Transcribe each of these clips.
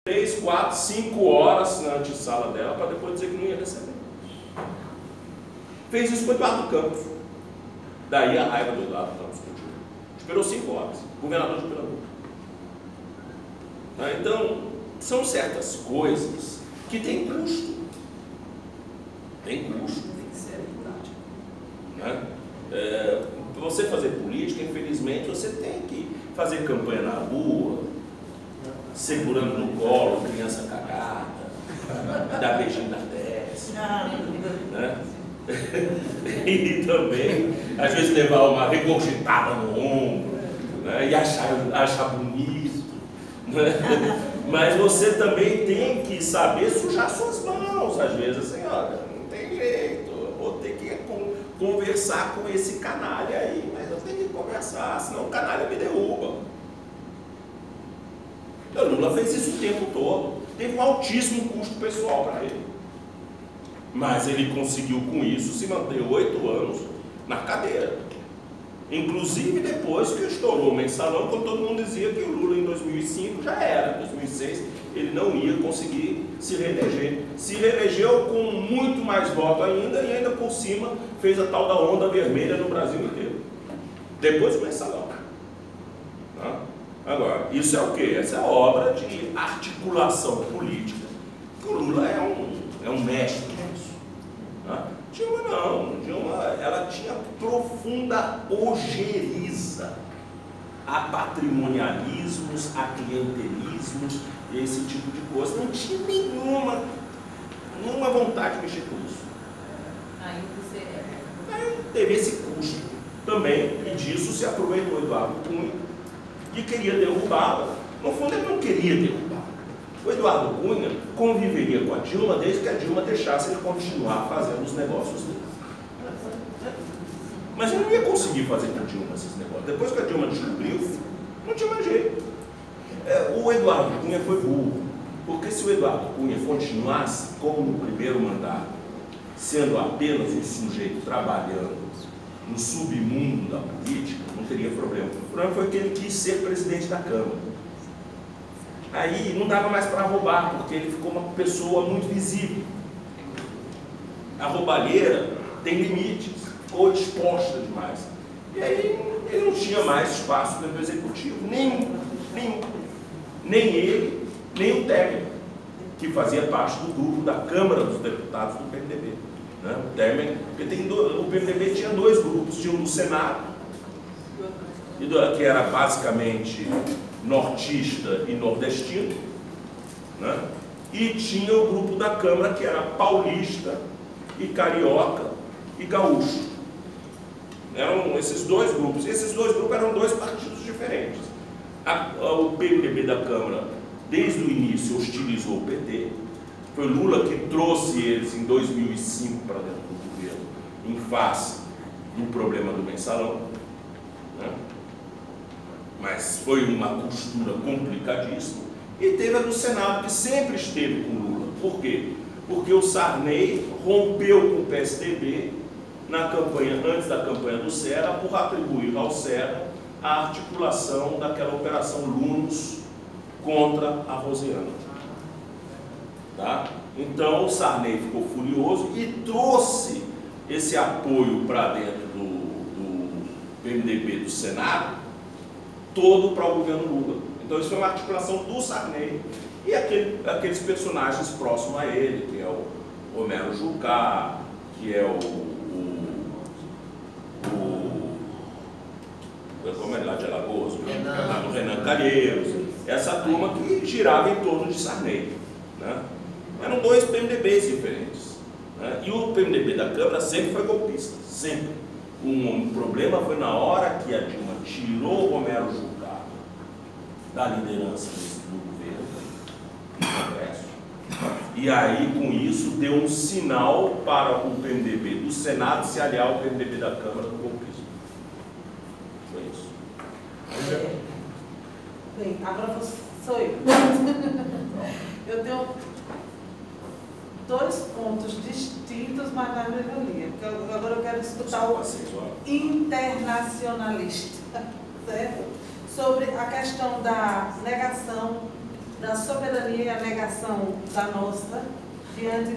3, 4, 5 horas na antessala dela para depois dizer que não ia receber. Fez isso com o Eduardo Campos. Daí a raiva do Eduardo Campos continua. Esperou 5 horas. Governador de Pernambuco. Então, são certas coisas que têm custo. Tem custo. Tem que ser verdade. Para você fazer política, infelizmente, você tem que fazer campanha na rua, segurando no colo, criança cagada, dar beijinho na testa, né? E também, às vezes, levar uma regurgitada no ombro, né? E achar bonito, né? Mas você também tem que saber sujar suas mãos, às vezes, assim, olha, não tem jeito, eu vou ter que conversar com esse canalha aí, mas eu tenho que conversar, senão o canalha me derruba. O Lula fez isso o tempo todo, teve um altíssimo custo pessoal para ele, mas ele conseguiu com isso se manter 8 anos na cadeira, inclusive depois que estourou o mensalão, quando todo mundo dizia que o Lula em 2005 já era, em 2006 ele não ia conseguir se reeleger. Se reelegeu com muito mais voto ainda e ainda por cima fez a tal da onda vermelha no Brasil inteiro, depois do mensalão. Tá? Agora, isso é o quê? Essa é a obra de articulação política, que o Lula é um mestre nisso. Tá? Dilma não, Dilma ela tinha profunda ojeriza a patrimonialismos, a clientelismos, esse tipo de coisa. Não tinha nenhuma vontade de mexer com isso. Aí teve esse custo também, e disso se aproveitou Eduardo Cunha, que queria derrubá-la. No fundo, ele não queria derrubá-la. O Eduardo Cunha conviveria com a Dilma desde que a Dilma deixasse ele continuar fazendo os negócios dele. Mas ele não ia conseguir fazer com a Dilma esses negócios. Depois que a Dilma descobriu, não tinha mais jeito. O Eduardo Cunha foi burro, porque se o Eduardo Cunha continuasse, como no primeiro mandato, sendo apenas um sujeito trabalhando no submundo da política, não teria problema. O problema foi que ele quis ser presidente da Câmara. Aí não dava mais para roubar, porque ele ficou uma pessoa muito visível. A roubalheira tem limites, ficou exposta demais. E aí ele não tinha mais espaço dentro do executivo, nenhum. Nem ele, nem o Temer, que fazia parte do grupo da Câmara dos Deputados do PMDB. Né? O Temer, o PMDB tinha 2 grupos, tinha um do Senado, que era basicamente nortista e nordestino, né? E tinha o grupo da Câmara, que era paulista e carioca e gaúcho. Eram esses 2 grupos. Esses 2 grupos eram 2 partidos diferentes. O PMDB da Câmara, desde o início, hostilizou o PT. Foi Lula que trouxe eles em 2005 para dentro do governo, em face do problema do mensalão, né? Mas foi uma costura complicadíssima. E teve a do Senado, que sempre esteve com Lula. Por quê? Porque o Sarney rompeu com o PSDB na campanha, antes da campanha do Serra, por atribuir ao Serra a articulação daquela operação Lunos contra a Rosiana. Tá? Então o Sarney ficou furioso e trouxe esse apoio para dentro do PMDB do Senado todo para o governo Lula. Então isso foi uma articulação do Sarney e aqueles personagens próximos a ele, que é o Romero Jucá, que é como é lá de Alagoas, o Renan Calheiros, essa turma que girava em torno de Sarney, né? Eram 2 PMDBs diferentes, né? E o PMDB da Câmara sempre foi golpista, sempre. Um problema foi na hora que a Dilma tirou o Romero Jucá da liderança do governo, do Congresso, e aí com isso deu um sinal para o PMDB do Senado se aliar ao PMDB da Câmara do golpismo. Foi isso. Bem, agora sou eu. Eu tenho 2 pontos distintos, mas na mesma linha. Porque agora eu quero escutar o internacionalista, certo? Sobre a questão da negação da soberania e a negação da nossa diante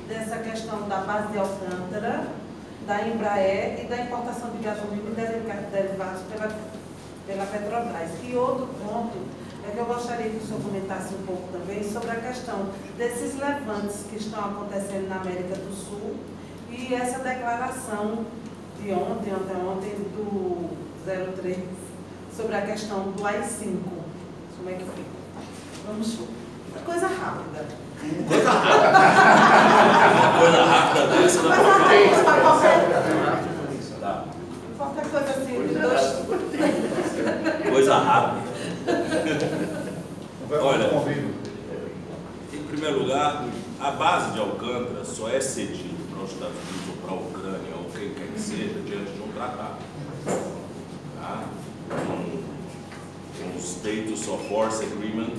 dessa questão da base de Alcântara, da Embraer e da importação de gasolina e derivados pela Petrobras. E outro ponto é que eu gostaria que o senhor comentasse um pouco também sobre a questão desses levantes que estão acontecendo na América do Sul e essa declaração de ontem do 03, sobre a questão do AI-5. Como é que fica? Vamos, coisa rápida. Coisa rápida dessa da Qualquer coisa assim, de dois. Coisa rápida. Olha, em primeiro lugar, a base de Alcântara só é cedida para os Estados Unidos ou para a Ucrânia ou quem quer que seja diante de um tratado. Tá? Um Status of Force Agreement,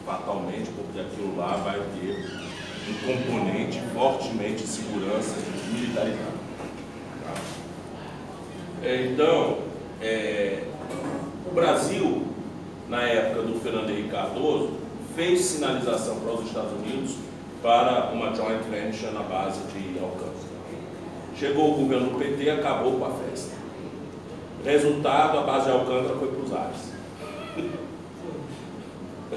fatalmente, porque aquilo lá vai ter um componente fortemente de segurança militarizada. Tá? Então, o Brasil, na época do Fernando Henrique Cardoso, fez sinalização para os Estados Unidos para uma joint venture na base de Alcântara. Chegou o governo do PT e acabou com a festa. Resultado, a base de Alcântara foi para os ares.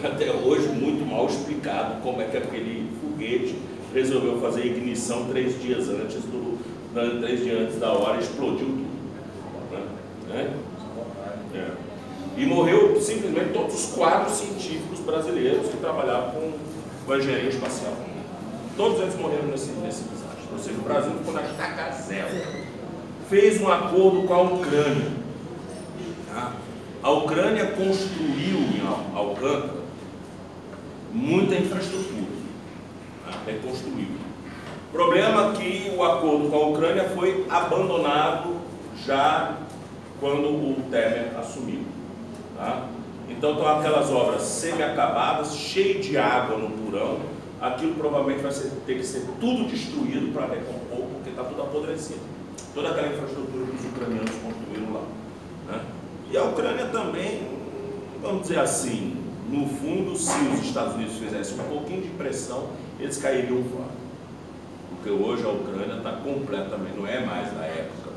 Até hoje, muito mal explicado como é que aquele foguete resolveu fazer ignição 3 dias antes da hora e explodiu tudo. Né? E morreu simplesmente todos os quadros científicos brasileiros que trabalhavam com a engenharia espacial. Todos eles morreram nesse desastre. Ou seja, o Brasil ficou na estaca zero. Fez um acordo com a Ucrânia. Tá? A Ucrânia construiu em Alcântara muita infraestrutura. Tá? Reconstruiu. Problema é que o acordo com a Ucrânia foi abandonado já quando o Temer assumiu. Tá? Então estão aquelas obras semi-acabadas, cheias de água no porão. Aquilo provavelmente vai ter que ser tudo destruído para recompor, porque está tudo apodrecido. Toda aquela infraestrutura que os ucranianos construíram lá. Né? E a Ucrânia também, vamos dizer assim, no fundo, se os Estados Unidos fizessem um pouquinho de pressão, eles cairiam fora. Porque hoje a Ucrânia está completamente, não é mais na época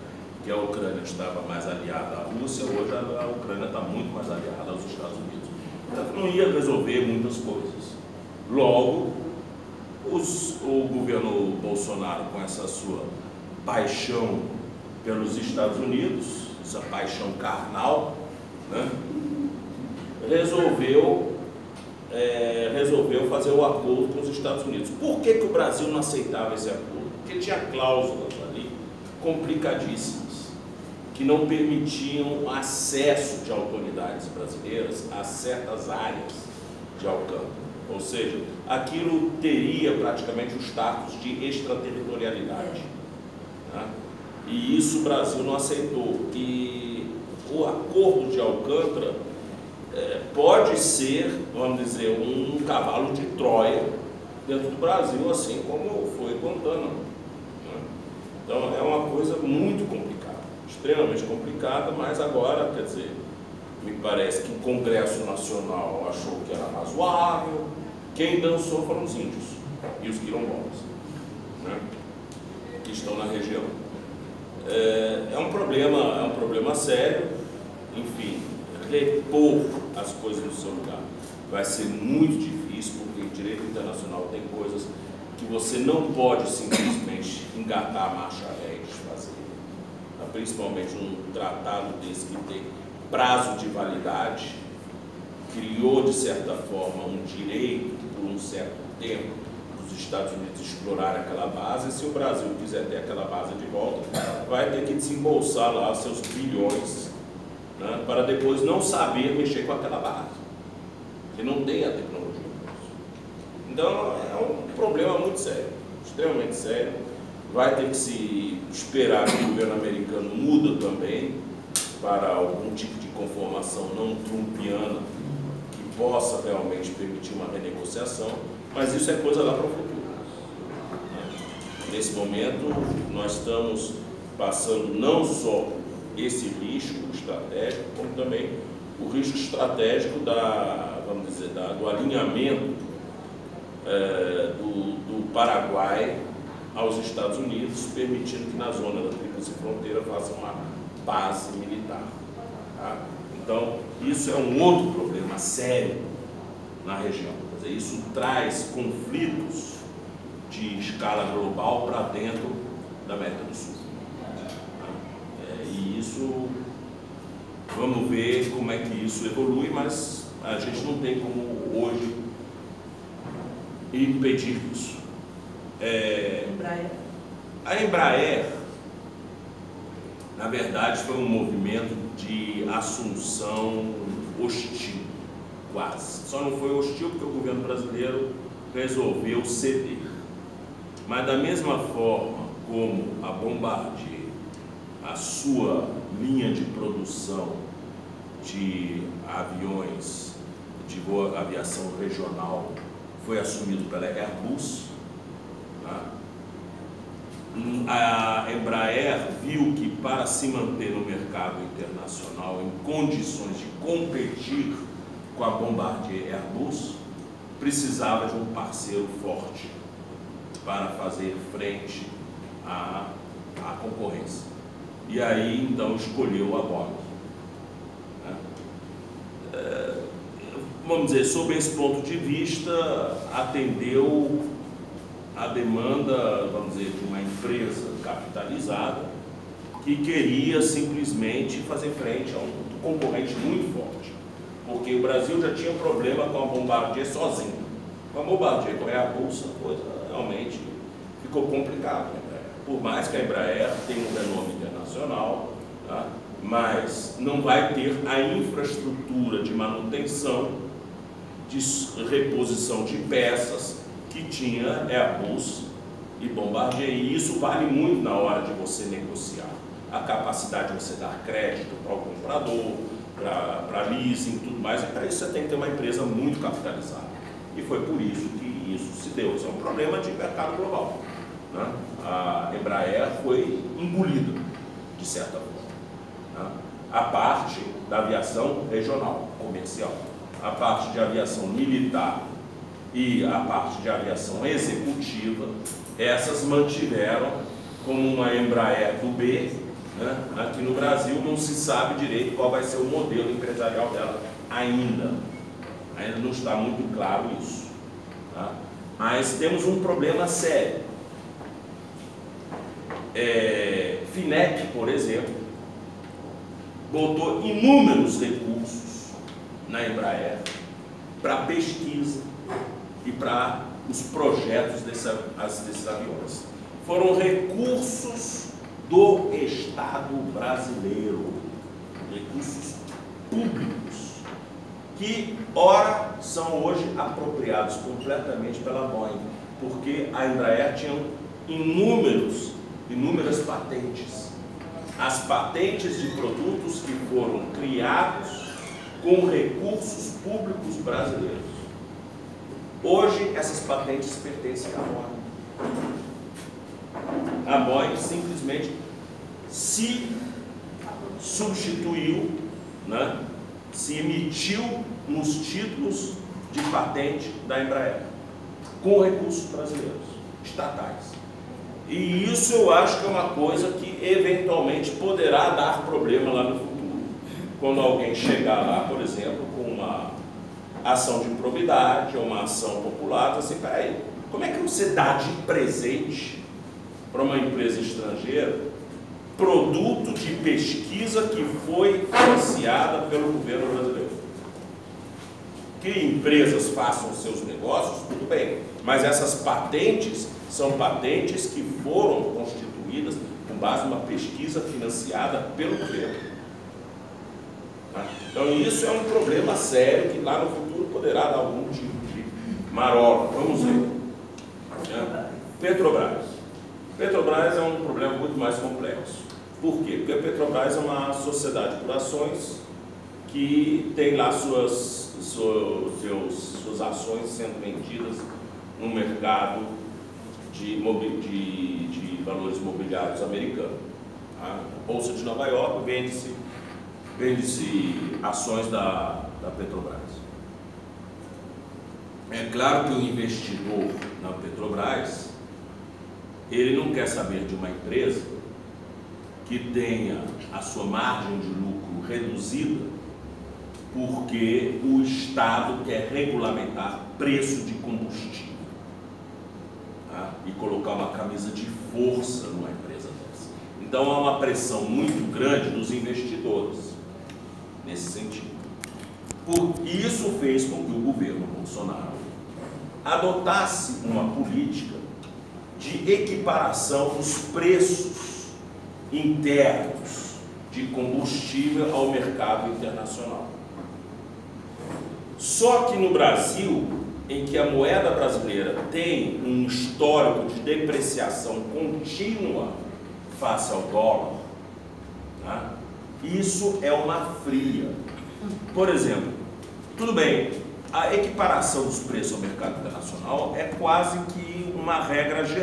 que a Ucrânia estava mais aliada à Rússia, hoje a Ucrânia está muito mais aliada aos Estados Unidos. Portanto, não ia resolver muitas coisas. Logo, o governo Bolsonaro, com essa sua paixão pelos Estados Unidos, essa paixão carnal, né, resolveu fazer o acordo com os Estados Unidos. Por que o Brasil não aceitava esse acordo? Porque tinha cláusulas ali complicadíssimas, que não permitiam acesso de autoridades brasileiras a certas áreas de Alcântara. Ou seja, aquilo teria praticamente o status de extraterritorialidade. Tá? E isso o Brasil não aceitou. E o acordo de Alcântara pode ser, vamos dizer, um cavalo de Troia dentro do Brasil, assim como foi Guantánamo. Né? Então é uma coisa muito complicada, extremamente complicada, mas agora, quer dizer, me parece que o Congresso Nacional achou que era razoável. Quem dançou foram os índios e os quilombolas, né, que estão na região. É um problema sério. Enfim, repor as coisas no seu lugar vai ser muito difícil, porque em direito internacional tem coisas que você não pode simplesmente engatar a marcha ré e desfazer. Tá? Principalmente um tratado desse que tem prazo de validade, criou de certa forma um direito por um certo tempo os Estados Unidos explorarem aquela base. E se o Brasil quiser ter aquela base de volta, vai ter que desembolsar lá seus bilhões, né, para depois não saber mexer com aquela base, porque não tem a tecnologia para isso. Então é um problema muito sério, extremamente sério. Vai ter que se esperar que o governo americano muda também para algum tipo de conformação não trumpiana que possa realmente permitir uma renegociação, mas isso é coisa lá para o futuro. Nesse momento, nós estamos passando não só esse risco estratégico, como também o risco estratégico da, vamos dizer, do alinhamento do Paraguai aos Estados Unidos, permitindo que na zona da Tríplice Fronteira faça uma base militar. Tá? Então, isso é um outro problema sério na região. Quer dizer, isso traz conflitos de escala global para dentro da América do Sul. E isso, vamos ver como é que isso evolui, mas a gente não tem como hoje impedir isso. A Embraer, na verdade, foi um movimento de assunção hostil, quase. Só não foi hostil porque o governo brasileiro resolveu ceder. Mas da mesma forma como a Bombardier, a sua linha de produção de aviões de aviação regional foi assumido pela Airbus, tá? A Embraer viu que para se manter no mercado internacional em condições de competir com a Bombardier e Airbus, precisava de um parceiro forte para fazer frente à concorrência. E aí, então, escolheu a Boeing. Vamos dizer, sob esse ponto de vista, atendeu a demanda, vamos dizer, de uma empresa capitalizada que queria simplesmente fazer frente a um concorrente muito forte. Porque o Brasil já tinha problema com a Bombardier sozinho. Com a Bombardier, com a Airbus, a coisa realmente ficou complicada. Por mais que a Embraer tenha um renome internacional, tá? Mas não vai ter a infraestrutura de manutenção, de reposição de peças que tinha Airbus e Bombardier, e isso vale muito na hora de você negociar. A capacidade de você dar crédito para o comprador, para leasing e tudo mais, e para isso você tem que ter uma empresa muito capitalizada. E foi por isso que isso se deu. Isso é um problema de mercado global, né? A Embraer foi engolida, de certa forma, né? A parte da aviação regional, comercial, a parte de aviação militar e a parte de aviação executiva, essas mantiveram como uma Embraer do B, né? Aqui no Brasil não se sabe direito qual vai ser o modelo empresarial dela ainda não está muito claro isso, tá? Mas temos um problema sério. FINEP, por exemplo, botou inúmeros recursos na Embraer para pesquisa e para os projetos desses aviões. Foram recursos do Estado brasileiro, recursos públicos, que ora são hoje apropriados completamente pela Boeing, porque a Embraer tinha inúmeras patentes. As patentes de produtos que foram criados com recursos públicos brasileiros. Hoje, essas patentes pertencem à Boeing. A Boeing simplesmente se substituiu, né? Se emitiu nos títulos de patente da Embraer, com recursos brasileiros, estatais. E isso eu acho que é uma coisa que eventualmente poderá dar problema lá no futuro. Quando alguém chegar lá, por exemplo, com uma ação de improbidade ou uma ação popular, assim, peraí, como é que você dá de presente para uma empresa estrangeira produto de pesquisa que foi financiada pelo governo brasileiro? Que empresas façam seus negócios, tudo bem, mas essas patentes são patentes que foram constituídas com base numa pesquisa financiada pelo governo. Então isso é um problema sério que lá no futuro poderá dar algum tipo de marola. Vamos ver. Petrobras. Petrobras é um problema muito mais complexo. Por quê? Porque a Petrobras é uma sociedade por ações que tem lá suas ações sendo vendidas no mercado de valores imobiliários americano. A Bolsa de Nova York vende-se ações da Petrobras. É claro que o investidor na Petrobras, ele não quer saber de uma empresa que tenha a sua margem de lucro reduzida porque o Estado quer regulamentar preço de combustível, tá? E colocar uma camisa de força numa empresa dessa. Então há uma pressão muito grande dos investidores nesse sentido. Isso fez com que o governo Bolsonaro adotasse uma política de equiparação dos preços internos de combustível ao mercado internacional. Só que no Brasil, em que a moeda brasileira tem um histórico de depreciação contínua face ao dólar, tá? Isso é uma fria. Por exemplo, tudo bem, a equiparação dos preços ao mercado internacional é quase que uma regra geral.